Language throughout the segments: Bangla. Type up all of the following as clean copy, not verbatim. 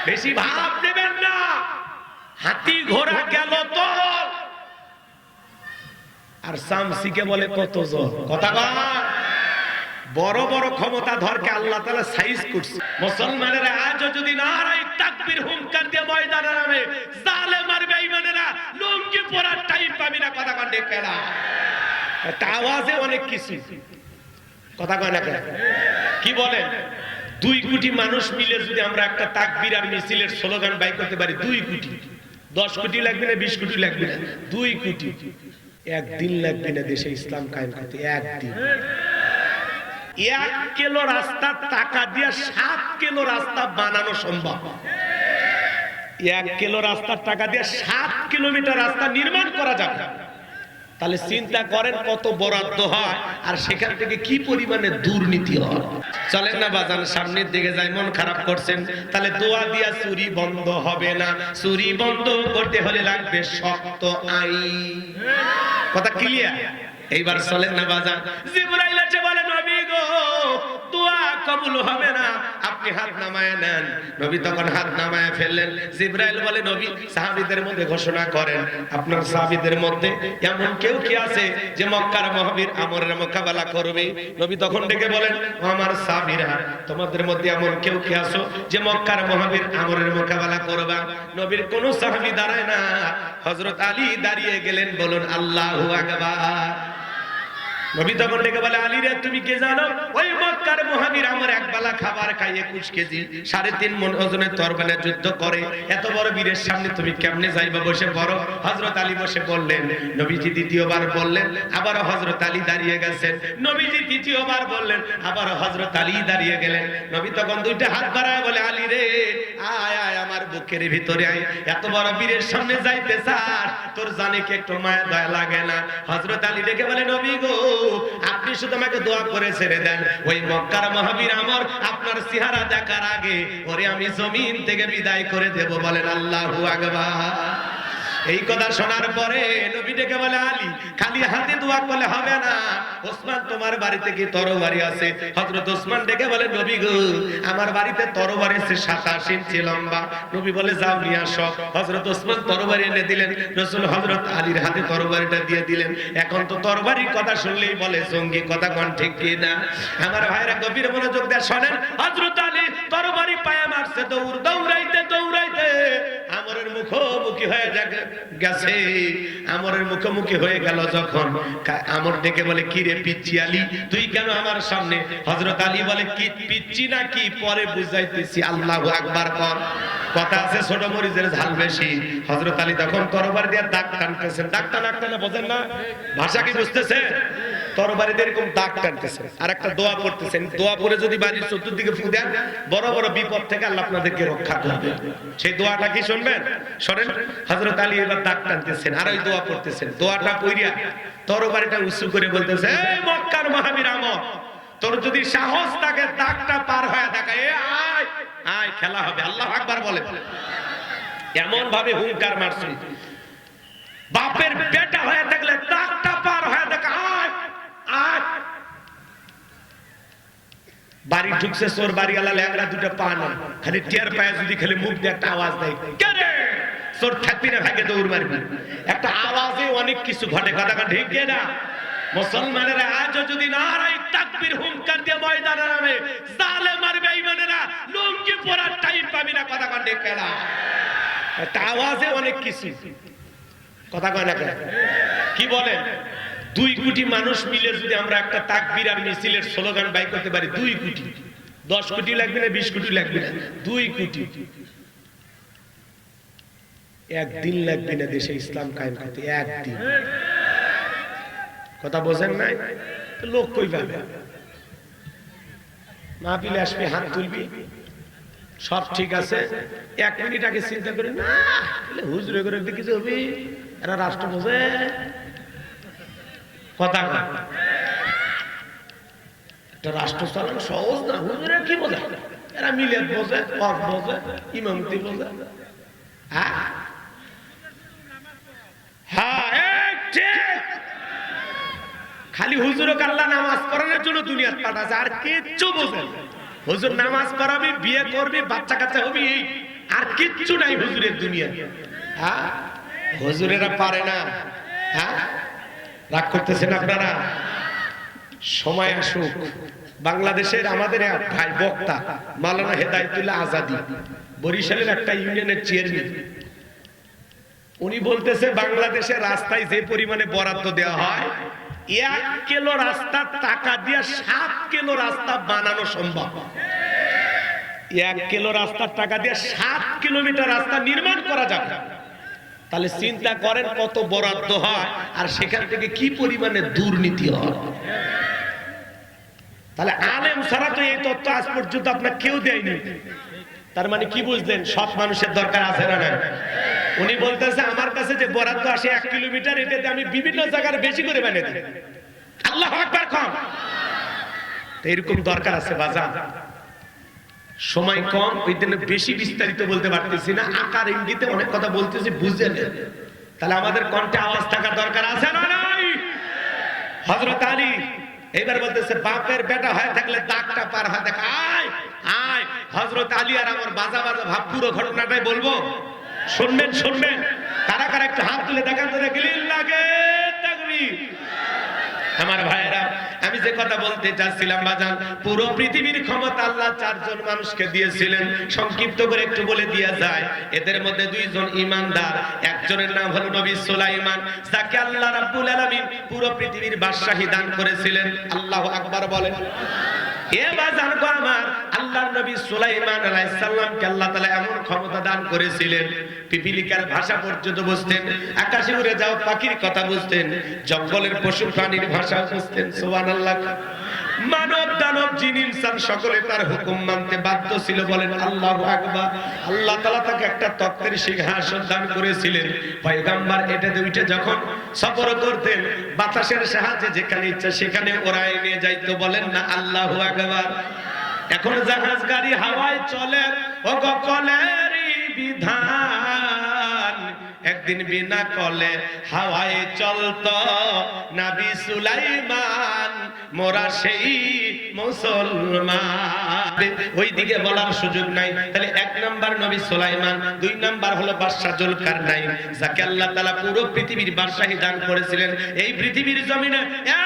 বেশি ভাব দেবেন না। হাতি ঘোড়া গেল তো আর শামসিকে বলে কত জন, কথা বল। বড় বড় ক্ষমতা ধরকে আল্লাহ তাআলা সাইজ করছে। মুসলমানেরা আজও যদি নারায়ে তাকবীর হুঙ্কার দিয়ে ময়দানে নামে, জালেম আর বেঈমানেরা লুঙ্গি পরার টাইম পাবি না, কথা কন ঠিক না? একটা আওয়াজে অনেক কিছু, কথা কয় না কেন? কি বলেন? 2 কোটি মানুষ মিলে যদি আমরা একটা তাকবীর আর মিছিলের স্লোগান বাই করতে পারি, 2 কোটি, 10 কোটি লাগবে না, 20 কোটি লাগবে না, 2 কোটি। একদিন লাগবে না দেশে ইসলাম কায়েম করতে, একদিন। 1 কিলো রাস্তা টাকা দিয়ে 7 কিলো রাস্তা বানানো সম্ভব। 1 কিলো রাস্তার টাকা দিয়ে 7 কিলোমিটার রাস্তা নির্মাণ করা যাবে। তাহলে চিন্তা করেন কত বরাদ্দ হয় আর সেখান থেকে কি পরিমাণে দুর্নীতি হয়। চলেন না বাজান, সামনের দিকে যাই। মন খারাপ করছেন, তাহলে দোয়া দিয়া চুরি বন্ধ হবে না। চুরি বন্ধ করতে হলে লাগবে শক্ত আইন, কথা ক্লিয়ার? এইবার চলেন না বাজান। জিবরাইল এসে বলে, নবী গো দোয়া কবুল হবে না, আপনি হাত নামায় নেন। নবী তখন হাত নামায় ফেললেন। জিবরাইল বলে, নবী সাহাবীদের মধ্যে ঘোষণা করেন, আপনার সাহাবীদের মধ্যে এমন কেউ কি আছে যে মক্কার মহাবীর আমরের মোকাবেলা করবে? নবী তখন ডেকে বলেন, আমার সাহাবীরা, তোমাদের মধ্যে এমন কেউ কি আছো যে মক্কার মহাবীর আমরের মোকাবেলা করবা? নবীর কোন সাহাবী দাঁড়ায় না, হযরত আলী দাঁড়িয়ে গেলেন। বলুন আল্লাহু আকবার। নবী তখন ডেকে বলে, আলী রে, তুমি কে জানো? ওই মক্কার মহাবীর আমার একবেলা খাবার খাই 21 কেজি 3.5 মণ ওজনের তরবারি যুদ্ধ করে, এত বড় বীরের সামনে তুমি কেমনে যাইবা? বসে পড়ো। হযরত আলী বসে বললেন। নবীজি দ্বিতীয়বার বললেন, আবার হযরত আলী দাঁড়িয়ে গেছেন। নবীজি তৃতীয়বার বললেন, আবার হযরত আলী দাঁড়িয়ে গেলেন। নবী তখন 2টা হাত বাড়ায় বলে, আলী রে, আয় আয় আমার বুকের ভিতরে আয়, এত বড় বীরের সামনে যাইতে চাস, তোর জানে কি একটু মায়া দয়া লাগে না? হযরত আলী ডেকে বলে, নবী গো, আপনি শুধু আমাকে দোয়া করে ছেড়ে দেন, ওই মক্কার মহাবীর আমর আপনার চেহারা দেখার আগে ওরে আমি জমিন থেকে বিদায় করে দেব। বলেন আল্লাহু আকবার। এই কথা শোনার পরে নবী ডেকে বলে, আলী, খালি হাতে দোয়া করলে হবে না, ওসমান তোমার বাড়িতে কি তরবারি আছে? হযরত ওসমান ডেকে বলে, নবী গো, আমার বাড়িতে তরবারি আছে 27 ইঞ্চি লম্বা। নবী বলে, যাও নিয়ে আসো। হযরত ওসমান তরবারি এনে দিলেন। রাসূল হযরত আলীর হাতে তরবারিটা দিয়ে দিলেন। এখন তো তরবারির কথা শুনলেই বলে জঙ্গি, কথা কোন ঠিক কি না? আমার ভাইরা গভীর মনোযোগ দিয়ে শুনেন। হযরত আলী তরবারি পায়ে মারছে, দৌড়াইতে দৌড়াইতে আমরের মুখোমুখি হয়ে গেছে। আমরের মুখোমুখি হয়ে গেল যখন, আমর ডেকে বলে, কি রে পিচ্চি আলী, তুই কেন আমার সামনে? হযরত আলী বলে, কি পিচ্চি না কি পরে বুঝাইতেছি, আল্লাহু আকবার কর। কথা আছে ছোট মরিচের ঝাল বেশি। হযরত আলী তখন তরবারি দিয়ে দাগ টানতেছেন। দাগ টানা বোঝেন না? ভাষা কি বুঝতেছে? তরবারি দিয়ে এরকম দাগ টানতেছেন আর একটা দোয়া পড়তেছেন। দোয়া পড়ে যদি বাড়ির চতুর্দিকে ফু দেন, বড় বড় বিপদ থেকে আল্লাহ আপনাদেরকে রক্ষা করবে। সেই দোয়াটা কি শুনবেন? শোনেন। হযরত আলী এবার দাগ টানতেছেন আর ওই দোয়া পড়তেছেন। দোয়াটা পড়িয়া তরবারিটা উঁচু করে বলতেছে, এই মক্কার মহাবীর আমর, তোর যদি সাহস থাকে দাগটা পার হয়ে দেখা, এ আয় আয়, খেলা হবে। আল্লাহু আকবার বলে। এমন ভাবে হুঙ্কার মারছে, বাপের বেটা হয়ে থাকলে দাগটা পার হয়ে দেখা, আয় আয়। বাড়ি ঢুকছে চোর, বাড়িওয়ালা ল্যাংড়া, 2টা পা না, খালি টের পায় যদি খালি মুখ দিয়ে একটা আওয়াজ দেয়, কে রে? চোর থাকবি না, ভাগে দৌড় মারবি। একটা আওয়াজে অনেক কিছু ঘটে, কথা ঠিক না? মুসলমানেরা আজও যদি নারায়ে তাকবীর হুঙ্কার দিয়ে ময়দানে নামে, জালেম আর বেঈমানেরা লুঙ্গি পরার টাইম পাবি না, কথা ঠিক না? একটা আওয়াজে অনেক কিছু, কথা কয় না কেন? কি বলেন? 2 কোটি মানুষ মিলে যদি আমরা একটা তাকবীর আর মিছিলের স্লোগান বাই করতে পারি, 2 কোটি, 10 কোটি লাগবে না, 20 কোটি লাগবে না, 2 কোটি। একদিন লাগবে না দেশে ইসলাম কায়েম করতে, একদিন। কথা বোঝেন নাই? লোক কই পাবে? না পিলে আসবি, হাত তুলবি, সব ঠিক আছে। 1 মিনিট আগে চিন্তা করি না, হুজুরে করে কিছু হবি, এরা রাষ্ট্র বোঝে, কথা একটা রাষ্ট্র চালানো সহজ না। হুজুরে কি বোঝে? এরা মিলাদ বোঝে, হজ বোঝে, ইমামতি বোঝে। খালি হুজুর আল্লাহ নামাজ পড়ানোর জন্য দুনিয়াতে পাঠাছে, আর কিচ্ছু বোঝে। হুজুর নামাজ পড়াবি, বিয়ে করবি, বাচ্চা কাচ্চা হবি, আর কিচ্ছু নাই হুজুরের দুনিয়া। হ্যাঁ, হুজুরেরা পারে না। হ্যাঁ, রাগ করতেছেন আপনারা? সময় আসুক। বাংলাদেশের আমাদের এক ভাই বক্তা মাওলানা হেদায়েতুল্লাহ আজাদী, বরিশালের একটা ইউনিয়নের চেয়ারম্যান, উনি বলতেছে বাংলাদেশের রাস্তায় যে পরিমাণে বরাদ্দ দেওয়া হয়, 1 কিলো রাস্তার টাকা দিয়ে 7 কিলো রাস্তা বানানো সম্ভব। 1 কিলো রাস্তার টাকা দিয়ে 7 কিলোমিটার রাস্তা নির্মাণ করা যাবে। তাহলে চিন্তা করেন কত বরাদ্দ হয় আর সেখান থেকে কি পরিমাণে দুর্নীতি হয়। তাহলে আলেম ছাড়া তো এই তথ্য আজ পর্যন্ত আপনার কেউ দেয়নি। তার মানে কি বুঝলেন? সৎ মানুষের দরকার আছে না নাই? উনি বলতেছে আমার কাছে যে বরাদ্দ আসে 1 কিলোমিটার, এটাতে আমি বিভিন্ন জায়গার বেশি করে বানিয়ে দিই। আল্লাহু আকবার কম। এরকম দরকার আছে বাজার। সময় কম, ওই জন্য বেশি বিস্তারিত বলতে পারতেছি না, আকার ইঙ্গিতে অনেক কথা বলতেছি, বুঝে নেন। তাহলে আমাদের কণ্ঠে আওয়াজ থাকার দরকার আছে না নাই? হযরত আলী এবার বলতেছে বাপের বেটা হয়ে থাকলে দাগটা পার হয় দেখ। আয় আয়, হযরত আলী আর আমার বাজা বাজা ভাব, পুরো ঘটনাটাই বলবো, শুনবেন শুনবেন। কারা কারা একটু হাত তুলে দেখান তো দেখি। লাগে তাকবীর। আমার ভাইরা, আমি যে কথা বলতে চাচ্ছিলাম বাজান, পুরো পৃথিবীর ক্ষমতা আল্লাহ 4 জন মানুষকে দিয়েছিলেন। সংক্ষিপ্ত করে একটু বলে দিয়া যায়, এদের মধ্যে 2 জন ঈমানদার, একজনের নাম হলো নবী সুলাইমান, যাকে আল্লাহ রাব্বুল আলামিন পুরো পৃথিবীর বাদশাহী দান করেছিলেন। আল্লাহু আকবার বলেন। এ বাজান গো আমার, আল্লাহর নবী সুলাইমান আলাইহিস সালামকে আল্লাহ তাআলা এমন ক্ষমতা দান করেছিলেন, পিপিলিকার ভাষা পর্যন্ত বুঝতেন, আকাশে উড়ে যাওয়া পাখির কথা বুঝতেন, জঙ্গলের পশু প্রাণীর ভাষা বুঝতেন। সুবহানাল্লাহ। মানব দানব জিন ইনসান সকলে তার হুকুম মানতে বাধ্য ছিল। বলেন আল্লাহু আকবার। আল্লাহ তাআলা তাকে একটা তক্তের সিংহাসন দান করেছিলেন। পয়গম্বর এটাতে উঠে যখন সফর করতেন, বাতাসের সাহায্যে যেখানে ইচ্ছা সেখানে ওড়ায় নিয়ে যাইতো। বলেন না আল্লাহু আকবার। এখন জাহাজ গাড়ি হাওয়ায় চলে, ও গো কলেরই বিধান, একদিন বিনা কলে হাওয়ায় চলতো নবী সুলাইমান, মোরা সেই মুসলমান। ওইদিকে বলার সুযোগ নাই। তাহলে 1 নাম্বার নবী সুলাইমান, 2 নাম্বার হলো বাদশা জুলকারনাইন, যাকে আল্লাহ তাআলা পুরো পৃথিবীর বাদশাহী দান করেছিলেন। এই পৃথিবীর জমিনে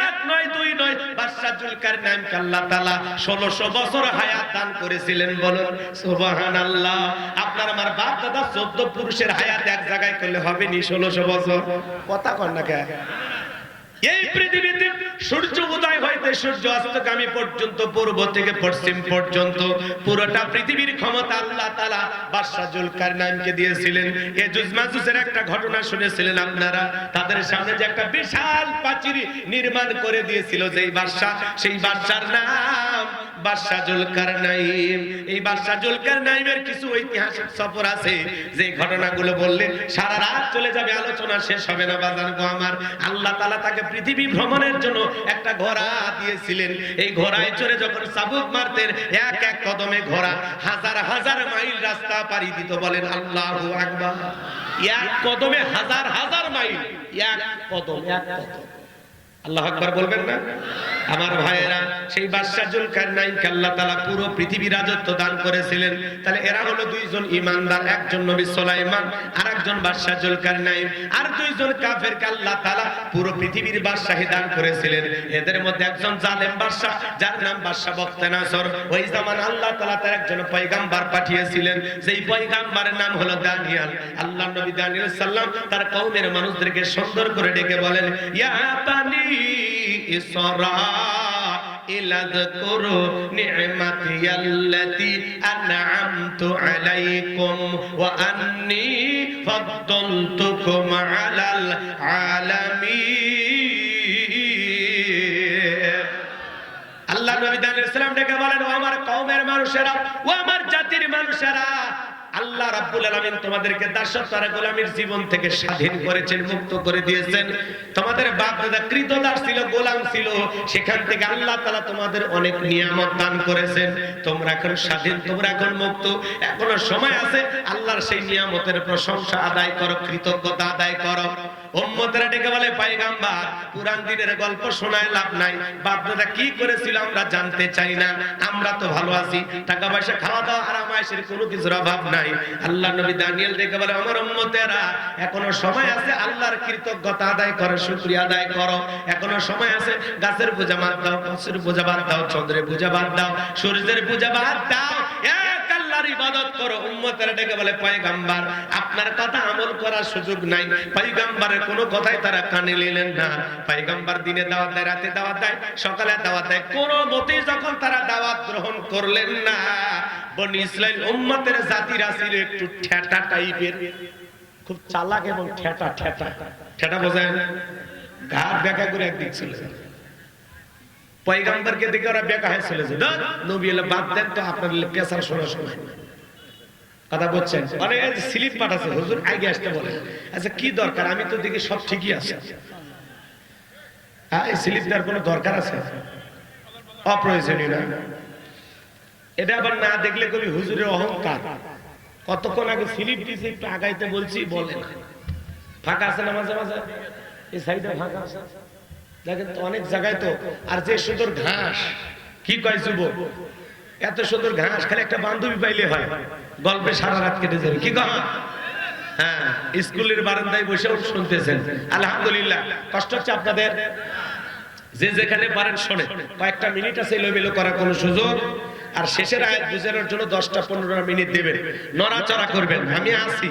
1 নয় 2 নয়, বাদশা জুলকারনাইনকে আল্লাহ তাআলা 1600 বছর হায়াত দান করেছিলেন। বলুন সুবহানাল্লাহ। আপনার আমার বাপ দাদা 14 পুরুষের হায়াত এক জায়গায় করলে হবে নি 1600 বছর? কথা কন না কে? এই পৃথিবীতে সূর্য উদয় হইতে সূর্য অস্তগামী পর্যন্ত, পূর্ব থেকে পশ্চিম পর্যন্ত পুরোটা পৃথিবীর ক্ষমতা আল্লাহ তাআলা বাদশা জুলকারনাইনকে দিয়েছিলেন। ইয়াজুজ মাজুজের একটা ঘটনা শুনেছিলেন আপনারা। তাদের সামনে যে একটা বিশাল প্রাচীর নির্মাণ করে দিয়েছিল যেই বাদশা, সেই বাদশার নাম বাদশা জুলকারনাইন। এই বাদশা জুলকারনাইনের কিছু ঐতিহাসিক সফর আছে, যে ঘটনাগুলো বললে সারা রাত চলে যাবে, আলোচনা শেষ হবে না বাজান গো আমার। আল্লাহ তাআলা তাকে পৃথিবী ভ্রমণের জন্য একটা ঘোড়া দিয়েছিলেন। এই ঘোড়ায় চড়ে যখন চাবুক মারতেন, এক এক কদমে ঘোড়া হাজার হাজার মাইল রাস্তা পাড়ি দিত। বলেন আল্লাহু আকবার। এক কদমে হাজার হাজার মাইল, এক কদম, এক কদম। আল্লাহু আকবার বলবেন না আমার ভাইয়েরা? সেই বাদশা জুলকারনাইনকে আল্লাহ তাআলা পুরো পৃথিবীর রাজত্ব দান করেছিলেন। তাহলে এরা হলো 2 জন ঈমানদার, একজন নবী সুলাইমান আর একজন বাদশা জুলকারনাইন। আর 2 জন কাফেরকে আল্লাহ তাআলা পুরো পৃথিবীর বাদশাহী দান করেছিলেন। এদের মধ্যে একজন জালেম বাদশা, যার নাম বাদশা বখতেনাসর। ওই জামান আল্লাহ তাআলা তার একজন পয়গম্বর পাঠিয়েছিলেন, যেই পয়গম্বরের নাম হলো দানিয়েল। আল্লাহর নবী দানিয়েল সাল্লাম তার কওমের মানুষদেরকে সুন্দর করে ডেকে বলেন, ইয়া বানি ইসরাঈল আযকুরু নি'মাতিয়াল্লাতী আন'আমতু আলাইকুম ওয়া আন্নী ফাদ্দালতুকুম আলাল আলামিন। আল্লাহ নবী দানিয়েল সালাম ডেকে বলেন, ও আমার কওমের মানুষেরা, ও আমার জাতির মানুষেরা, আল্লাহ রাব্বুল আলামিন তোমাদেরকে দাসত্ব আর গোলামীর জীবন থেকে স্বাধীন করেছেন, মুক্ত করে দিয়েছেন। তোমাদের বাপ দাদা কৃতদাস ছিল, গোলাম ছিল, সেখান থেকে আল্লাহ তাআলা তোমাদের অনেক নিয়ামত দান করেছেন। তোমরা এখন স্বাধীন, তোমরা এখন মুক্ত। এখনো সময় আছে, আল্লাহর সেই নিয়ামতের প্রশংসা আদায় করো, কৃতজ্ঞতা আদায় করো। উম্মতেরা ডেকে বলে, পয়গম্বর পুরান দিনের গল্প শোনায় লাভ নাই, বাপ দাদা কি করেছিল আমরা জানতে চাই না, আমরা তো ভালো আছি, টাকা পয়সা খাওয়া দাওয়া আরাম আয়েশের কোনো কিছুর অভাব নাই। আল্লাহ নবী দানিয়েল ডেকে বলে, আমার উম্মতেরা এখনো সময় আছে, আল্লাহর কৃতজ্ঞতা আদায় করো, শুকরিয়া আদায় করো। এখনো সময় আছে, গাছের পূজা বাদ দাও, গাছের পূজা বাদ দাও, চন্দ্রের পূজা বাদ দাও, সূর্যের পূজা বাদ দাও, এক আল্লাহর ইবাদত করো। উম্মতেরা ডেকে বলে, পয়গম্বর আপনার কথা আমল করার সুযোগ নাই। পয়গম্বরের কোনো কথাই তারা কানে নিলেন না। পয়গম্বর দিনে দাওয়াত দেয়, রাতে দাওয়াত দেয়, সকালে দাওয়াত দেয়, কোনো মতেই যখন তারা দাওয়াত গ্রহণ করলেন না, বনি ইসরাইল উম্মতের জাতিরা ছিল একটু ঠেটা টাইপের, খুব চালাক এবং ঠেটা ঠেটা ঠেটা বোঝেন, ঘাড় বেঁকা করে একদিক ছিল। পয়গম্বরকে দেখে ওরা বেঁকা হয়ে চলে যায়, নবী এলে বাদ দেন তো, আপনার পেশার শোনার সময় কথা বলছেন। মানে স্লিপ পাঠাচ্ছে, হুজুর আগে আসতে বলে। আচ্ছা কি দরকার, আমি তো দেখি সব ঠিকই আছে। হ্যাঁ, এই স্লিপ দেওয়ার কোনো দরকার আছে? অপ্রয়োজনীয় না। এটা আবার না দেখলে কবি হুজুরের অহংকার। কতক্ষণ আগে স্লিপ দিয়েছে, একটু আগাইতে বলছি, বলে না। ফাঁকা আছে না মাঝে মাঝে, এই সাইডে ফাঁকা আছে দেখেন তো, অনেক জায়গায় তো। আর যে সুন্দর ঘাস, কি কয় যুবক, এত সুন্দর ঘাস খালি একটা বান্ধবী পাইলে হয়, গল্পে সারা রাত কেটে যাবে। কি কয়? হ্যাঁ, স্কুলের বারান্দায় বসে শুনতেছেন, আলহামদুলিল্লাহ। কষ্ট হচ্ছে আপনাদের, যে যেখানে পারেন শোনে। কয়েকটা মিনিট আছে এলোমেলো করার কোনো সুযোগ। আর শেষের আয়াত বুঝানোর জন্য 10-15 মিনিট দেবেন, নড়াচড়া করবেন। আমি আসি,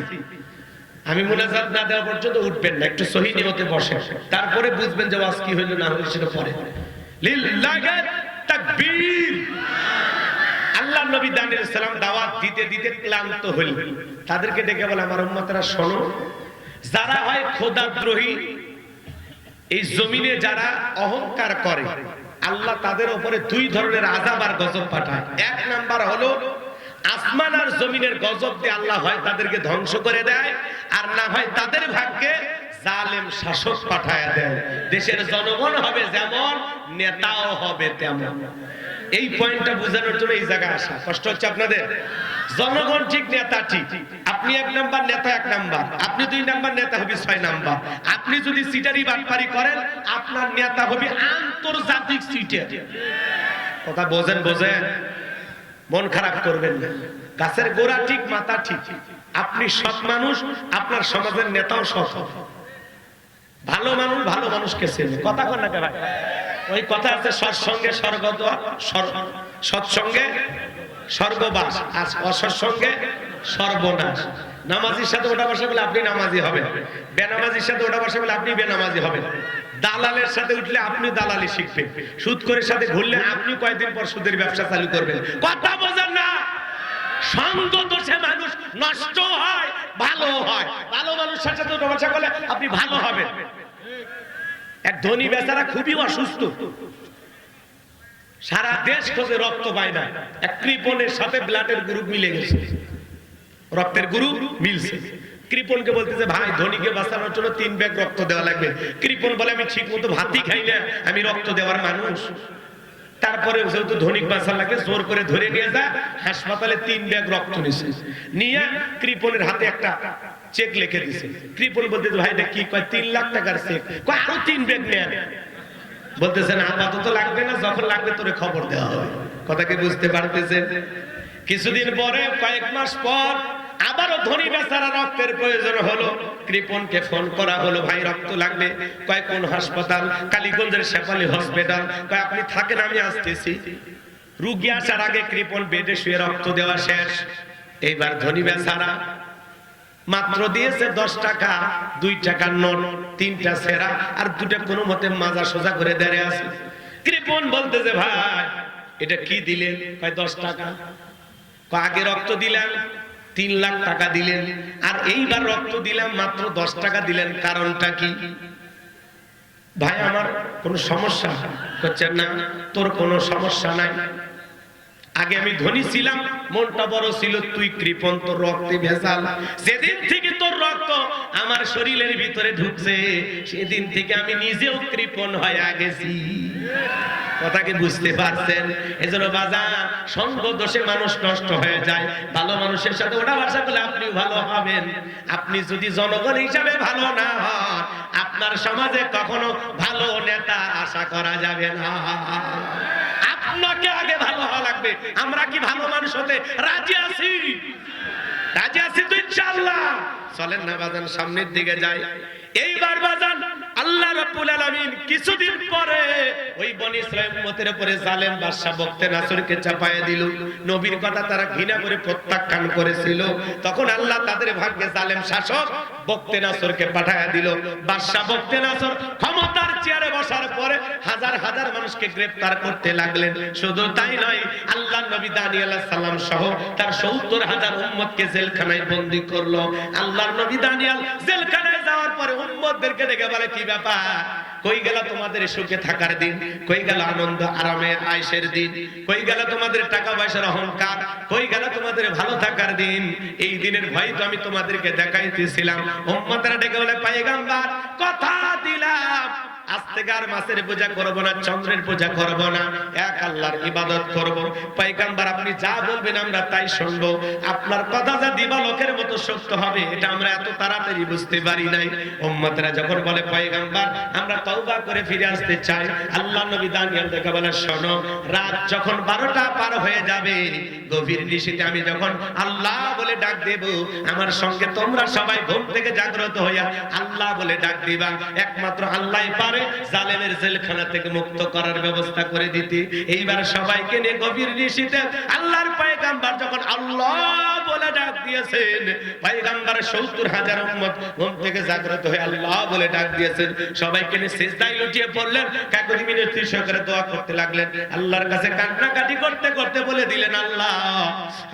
আমি মুনাজাত না দেওয়া পর্যন্ত উঠবেন না, একটু সহি নিয়তে বসে, তারপরে বুঝবেন যে ওয়াজ কি হইলো না হইলো সেটা পরে। লিল্লাহি তাকবীর। আল্লাহ নবী দানিয়েল সালাম দাওয়াত দিতে দিতে ক্লান্ত হলেন। তাদেরকে ডেকে বলে, আমার উম্মতরা শোনো, যারা হয় খোদাদ্রোহী, এই জমিনে যারা অহংকার করে, আল্লাহ তাদের উপরে দুই ধরনের আযাব আর গজব পাঠায়। এক নাম্বার হলো আসমান আর জমিনের গজব দিয়ে আল্লাহ হয় তাদেরকে ধ্বংস করে দেয়, আর না হয় তাদের ভাগ্যে জালেম শাসক পাঠায় দেয়। দেশের জনগণ হবে যেমন, নেতাও হবে তেমন। এই পয়েন্টটা বোঝানোর জন্য এই জায়গায় আসা। কষ্ট হচ্ছে আপনাদের? জনগণ ঠিক, নেতা ঠিক। আপনি 1 নাম্বার, নেতা 1 নাম্বার। আপনি 2 নাম্বার, নেতা হবে 6 নাম্বার। আপনি যদি সিটারি বাটপারি করেন, আপনার নেতা হবে আন্তর্জাতিক সিটার। কথা বোঝেন? বোঝেন? মন খারাপ করবেন না। গাছের গোড়া ঠিক, মাথা ঠিক। আপনি সৎ মানুষ, আপনার সমাজের নেতাও সৎ। ভালো মানুষ ভালো মানুষকে চেনে। কথা কন না ভাই? ওই কথা আছে, সৎসঙ্গে স্বর্গদ্বার, সৎসঙ্গে স্বর্গবাস, আর অসৎসঙ্গে সর্বনাশ। নামাজির সাথে ওটা বসা বলে আপনি নামাজি হবেন, বেনামাজির সাথে ওটা বসা বলে আপনি বেনামাজি হবেন, দালালের সাথে উঠলে আপনি দালালি শিখবেন, সুদখোরের সাথে ঘুরলে আপনি কয়েকদিন পর সুদের ব্যবসা চালু করবেন। কথা বোঝেন না? সঙ্গ দোষে মানুষ নষ্ট হয়, ভালো হয়। ভালো মানুষের সাথে ওটা বসা বলে আপনি ভালো হবেন। এক ধনী বেচারা খুবই অসুস্থ, সারা দেশ খোঁজে, রক্ত পায় না। এক কৃপণের সাথে ব্লাডের গ্রুপ মিলে গেছে, রক্তের গ্রুপ মিলছে। কৃপণকে বলতেছে, ভাই ধনীকে বাঁচানোর জন্য 3 ব্যাগ রক্ত দেওয়া লাগবে। কৃপণ বলে, আমি ঠিক মতো ভাতই খাই না, আমি রক্ত দেওয়ার মানুষ। তারপরে যেহেতু ধনিক বাঁচা লাগে, জোর করে ধরে নিয়ে যায় হাসপাতালে। 3 ব্যাগ রক্ত নিছে, নিয়ে কৃপণের হাতে একটা চেক লিখে দিছে। কৃপণ বলতেছে, ভাই এটা কি? কয় 3 লাখ টাকার চেক। কয় আরো 3 ব্যাগ নেন। বলতেছেন, আপাতত লাগবে না, যখন লাগবে তোরে খবর দেওয়া হবে। কথা কি বুঝতে পারতেছেন? কিছুদিন পরে, কয়েক মাস পর আবারও ধনী বেচারা রক্তের প্রয়োজন হলো। কৃপণকে ফোন করা হলো, ভাই রক্ত লাগবে। কয় কোন হাসপাতাল? কালীগঞ্জের শেফালি হসপিটাল। কয় আপনি থাকেন, আমি আসতেছি। রোগী আসার আগে কৃপণ বেডে শুয়ে রক্ত দেওয়া শেষ। এইবার ধনী বেচারা মাত্র দিয়েছে 10 টাকা, 2 টাকার নোট, 3টা সেরা, আর 2টা কোনো মতে মাজা সোজা করে দাঁড়িয়ে আছে। কৃপণ বলতেছে, ভাই এটা কি দিলেন? কয় 10 টাকা। কয় আগে রক্ত দিলেন 3 লাখ টাকা দিলেন, আর এইবার রক্ত দিলাম মাত্র 10 টাকা দিলেন, কারণটা কি? ভাই আমার কোনো সমস্যা? হচ্ছে না, তোর কোনো সমস্যা নাই। আগে আমি ধনী ছিলাম, মনটা বড় ছিল, তুই কৃপণ, তোর রক্তে ভেজাল। যেদিন থেকে তোর রক্ত আমার শরীরের ভিতরে ঢুকছে, সেদিন থেকে আমি নিজেও কৃপণ হয়ে গেছি। কথা কি বুঝতে পারছেন? এজন্য বাজার সঙ্গ দোষে মানুষ নষ্ট হয়ে যায়। ভালো মানুষের সাথে ওটা ভাষা বলে আপনি ভালো হবেন। আপনি যদি জনগণ হিসাবে ভালো না হন, আপনার সমাজে কখনো ভালো নেতা আশা করা যাবে না। আপনাকে আগে ভালো হওয়া লাগবে। আমরা কি ভালো মানুষ হতে রাজি আছি? রাজি আছি তো ইনশাআল্লাহ? চলেন না বাজান সামনের দিকে যাই। এইবার বাজান আল্লাহ রাব্বুল আলামিন কিছুদিন পরে ওই বনি ইসরাইল উম্মতের উপরে জালেম বাদশা বখতে নাসরকে চাপায়া দিল। নবীর কথা তারা ঘৃণা করে প্রত্যাখ্যান করেছিল। তখন আল্লাহ তাদের ভাগ্যে জালেম শাসক বখতে নাসরকে পাঠায়া দিল। বাদশা বখতে নাসর ক্ষমতার চেয়ারে বসার পরে হাজার হাজার মানুষকে গ্রেফতার করতে লাগলেন। শুধু তাই নয়, আল্লাহর নবী দানিয়েল আলাইহিস সালাম সহ তার ৭০,০০০ উম্মতকে জেলখানায় বন্দী করলো। আল্লাহর নবী দানিয়েল জেলখানায় যাওয়ার পরে উম্মতদেরকে ডেকে বলে, কি ব্যাপার, কই গেল তোমাদের সুখে থাকার দিন, কই গেল আনন্দ আরামে আয়েশের দিন, কই গেল তোমাদের টাকা পয়সার অহংকার, কই গেল তোমাদের ভালো থাকার দিন? এই দিনের ভয় তো আমি তোমাদেরকে দেখাইতেছিলাম। উম্মতরা ডেকে বলে, পয়গম্বর কথা দিলাম আজ থেকে আর মাছের পূজা করব না, চন্দ্রের পূজা করব না, এক আল্লাহর ইবাদত করব। পয়গম্বর আপনি যা বলবেন আমরা তাই শুনবো। আপনার কথা যা দিবালোকের মতো সত্য হবে এটা আমরা এত তাড়াতাড়ি বুঝতে পারি নাই। উম্মতরা যখন বলে, পয়গম্বর আমরা তওবা করে ফিরে আসতে চাই, আল্লাহ নবী দানিয়েল দেখে বলে, শোনো, রাত যখন 12টা পার হয়ে যাবে, গভীর নিশীথে আমি যখন আল্লাহ বলে ডাক দেব, আমার সঙ্গে তোমরা সবাই ঘুম থেকে জাগ্রত হইয়া আল্লাহ বলে ডাক দিবা। একমাত্র আল্লাহই পারে জালেমের জেলখানা থেকে মুক্ত করার ব্যবস্থা করে দিতে। এইবার সবাইকে নিয়ে গভীর নিশীথে আল্লাহর পয়গম্বর যখন আল্লাহ বলে ডাক দিয়েছেন, পয়গম্বরের ৭০,০০০ উম্মত ঘুম থেকে জাগ্রত হয়ে আল্লাহ বলে ডাক দিয়েছেন। সবাইকে নিয়ে সিজদায় লুটিয়ে পড়লেন, কাকুতি মিনতি সহকারে দোয়া করতে লাগলেন। আল্লাহর কাছে কান্নাকাটি করতে করতে বলে দিলেন, আল্লাহ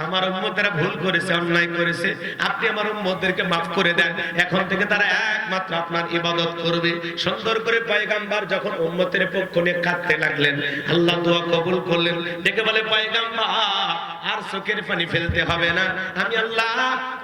আমার উম্মতেরা ভুল করেছে, অন্যায় করেছে, আপনি আমার উম্মতদেরকে মাফ করে দেন। এখন থেকে তারা একমাত্র আপনার ইবাদত করবে। সুন্দর করে পয়গম্বর যখন উম্মতের পক্ষ নিয়ে কাঁদতে লাগলেন, আল্লাহ দোয়া কবুল করলেন। ডেকে বলে, পয়গম্বর আর চোখের পানি ফেলতে হবে না, আমি আল্লাহ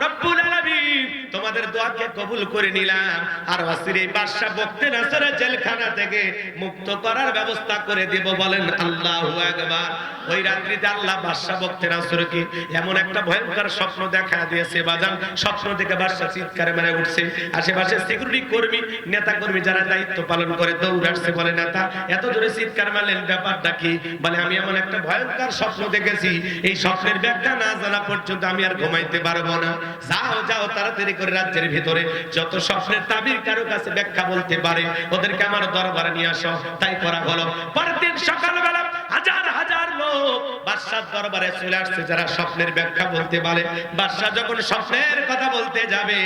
রব্বুল আলামিন তোমাদের দোয়াকে কবুল করে নিলাম, আর অচিরেই বাদশা বখতে নাসরের জেলখানা থেকে মুক্ত করার ব্যবস্থা করে দেব। বলেন আল্লাহু আকবার। ওই রাত্রিতে আল্লাহ বাদশা বখতে নাসরকে এমন একটা ভয়ঙ্কর স্বপ্ন দেখা দিয়েছে বাজান। স্বপ্ন থেকে বাদশা চিৎকারে মেরে উঠছে। আশেপাশে সিকিউরিটি কর্মী, নেতা কর্মী যারা দায়িত্ব পালন করে দৌড় আসছে। বলে, নেতা এত জোরে চিৎকার মারলেন, ব্যাপারটা কি? বলে, আমি এমন একটা ভয়ঙ্কর স্বপ্ন দেখেছি, এই স্বপ্নের ব্যাখ্যা না জানা পর্যন্ত আমি আর ঘুমাইতে পারবো না। যাও যাও তাড়াতাড়ি করে রাজ্যের ভিতরে যত স্বপ্নের তাবির কারো কাছে ব্যাখ্যা বলতে পারে ওদেরকে আমার দরবারে নিয়ে আসো। তাই করা হলো। পরের দিন সকালবেলা হাজার হাজার লোক বাদশার দরবারে চলে আসছে যারা স্বপ্নের ব্যাখ্যা বলতে পারে। বাদশা যখন স্বপ্নের কথা বলতে যাবে,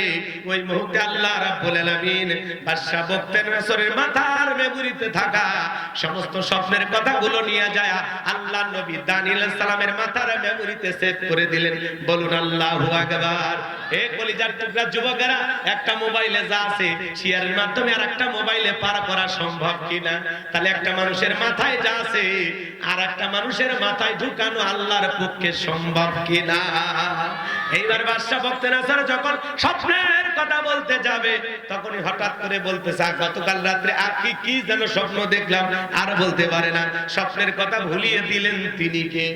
ওই মুহূর্তে আল্লাহ রাব্বুল আলামিন বাদশা বখতে নাসরের মাথার মেমরিতে থাকা সমস্ত স্বপ্নের কথাগুলো নিয়ে যায় আল্লাহ নবী দানিয়েল আলাইহিস সালামের মাথার মেমরিতে সেভ করে দিলেন। বলুন আল্লাহু আকবার। এই কলিজার টুকরা যুবকেরা, একটা মোবাইলে যা আছে শেয়ারের মাধ্যমে আর একটা মোবাইলে পার করা সম্ভব কিনা? তাহলে একটা মানুষের মাথায় যা আছে আর একটা মানুষের মাথায় ঢুকানো আল্লাহর পক্ষে সম্ভব কিনা? এইবার বাদশা বখতে নাসর যখন স্বপ্নের কথা বলতে যাবে, তখনই হঠাৎ করে বলতেছে, গতকাল রাত্রে আর কি যেন স্বপ্ন দেখলাম, আর বলতে পারে না। স্বপ্নের কথা ভুলিয়ে দিলেন তিনি কে?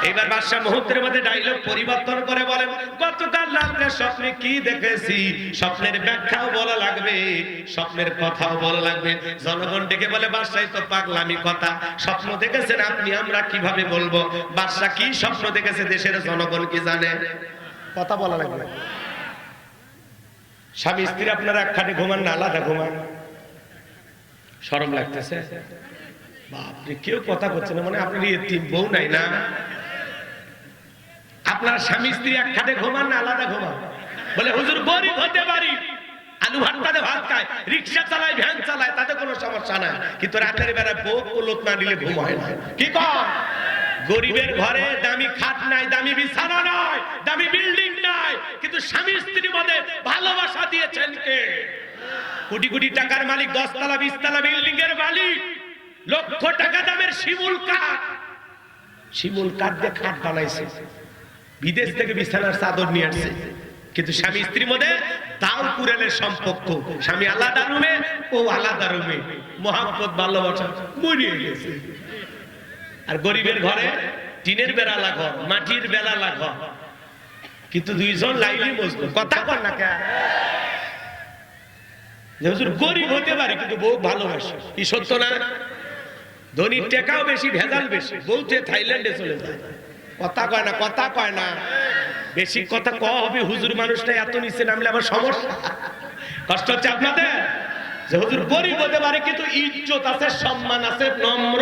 এইবার বাদশা মুহূর্তের মধ্যে ডায়লগ পরিবর্তন করে বলেন, গতকাল রাত্রে স্বপ্নে কি দেখেছি, স্বপ্নের ব্যাখ্যাও বলা লাগবে, স্বপ্নের কথাও বলা লাগবে। জনগণ ডেকে বলে, বাদশাই তো পাগলামি কথা, স্বপ্ন দেখেছেন আপনি, আমরা কিভাবে বলবো? বাদশা কি স্বপ্ন দেখেছে দেশের জনগণ কি জানে? কথা বলা লাগবে। স্বামী স্ত্রী আপনারা এক খাটে ঘুমান না আলাদা ঘুমান? শরম লাগতেছে? বাপরে, কেউ কথা করছে না, মানে আপনার এতিম বউ নাই না? আপনার স্বামী স্ত্রী এক খাটে ঘুমান না আলাদা ঘুমান? বলে, হুজুর গরিব হতে পারি, আলু ভাতটাতে ভাত খায়, রিক্সা চালায়, ভ্যান চালায়, তাতে কোনো সমস্যা নাই, কিন্তু রাতের বেলায় বউ কুলোত না দিলে ঘুম হয় না। কি কর? গরিবের ঘরে দামি খাট নাই, দামি বিছানা নাই, দামি বিল্ডিং নাই, কিন্তু স্বামী স্ত্রীর মধ্যে ভালোবাসা দিয়েছেন কে? কোটি কোটি টাকার মালিক, 10 তলা 20 তলা বিল্ডিং এর মালিক, লক্ষ টাকা দামের শিমুল কাঠ দিয়ে খাট বানাইছে, বিদেশ থেকে বিছানার চাদর নিয়ে আসছে, কিন্তু স্বামী স্ত্রীর মধ্যে তাও কুড়ালের সম্পর্ক। স্বামী আলাদা রুমে, ও আলাদা রুমে, মহাব্বত ভালোবাসা মরিয়ে গেছে। আর গরিবের ঘরে টিনের বেড়ালা ঘর, মাটির বেড়ালা ঘর, কিন্তু দুইজন লাইলি মজবুত। কথা কর না কে? হুজুর গরিব হতে পারে কিন্তু বউ ভালোবাসে, কি সত্য না? ধনীর টাকাও বেশি, ভেজাল বেশি, বউতে থাইল্যান্ডে চলে যায়। কথা কয় না, কথা কয় না। বেশি কথা কওয়া হবে, হুজুর মানুষটা এত নিচে নামলে আবার সমস্যা। কষ্ট হচ্ছে আপনাদের যে হুজুর গরিব হতে পারে কিন্তু ইজ্জত আছে, সম্মান আছে, নম্র